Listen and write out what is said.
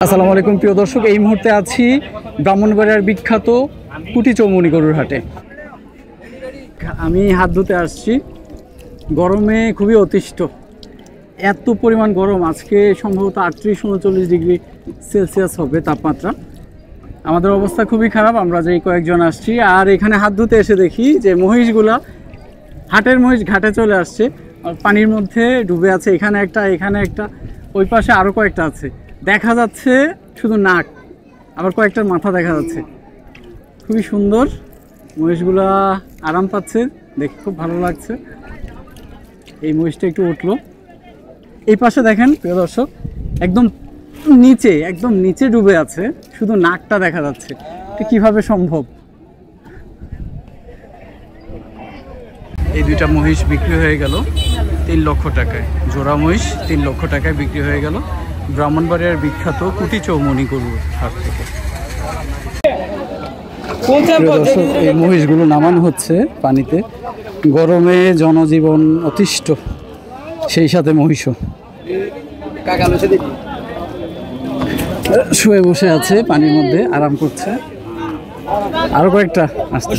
আসসালামু আলাইকুম প্রিয় দর্শক, এই মুহূর্তে আছি ব্রাহ্মণবাড়িয়ার বিখ্যাত কুটি চৌমুহনী গরুর হাটে। আমি হাত ধুতে আসছি, গরমে খুবই অতিষ্ঠ। এত পরিমাণ গরম, আজকে সম্ভবত 38-39 ডিগ্রি সেলসিয়াস হবে তাপমাত্রা। আমাদের অবস্থা খুবই খারাপ, আমরা যেই কয়েকজন আসছি। আর এখানে হাত ধুতে এসে দেখি যে মহিষগুলা, হাটের মহিষ ঘাটে চলে আসছে, পানির মধ্যে ডুবে আছে। এখানে একটা, ওই পাশে আরও কয়েকটা আছে। দেখা যাচ্ছে শুধু নাক, আবার কয়েকটার মাথা দেখা যাচ্ছে। খুবই সুন্দর, মহিষগুলা আরাম পাচ্ছে, দেখে খুব ভালো লাগছে। এই মহিষটা একটু উঠলো। এই পাশে দেখেন প্রিয় দর্শক, একদম নিচে ডুবে আছে, শুধু নাকটা দেখা যাচ্ছে। এটা কিভাবে সম্ভব? এই দুইটা মহিষ বিক্রি হয়ে গেল 3 লক্ষ টাকায়। জোড়া মহিষ 3 লক্ষ টাকায় বিক্রি হয়ে গেল ব্রাহ্মণবাড়িয়ার বিখ্যাত কুটি চৌমুহনী গরুর হাট থেকে। এই মহিষগুলো নামানো হচ্ছে পানিতে। গরমে জনজীবন অতিষ্ঠ, সেই সাথে মহিষও শুয়ে বসে আছে পানির মধ্যে, আরাম করছে। আরো কয়েকটা আসছে।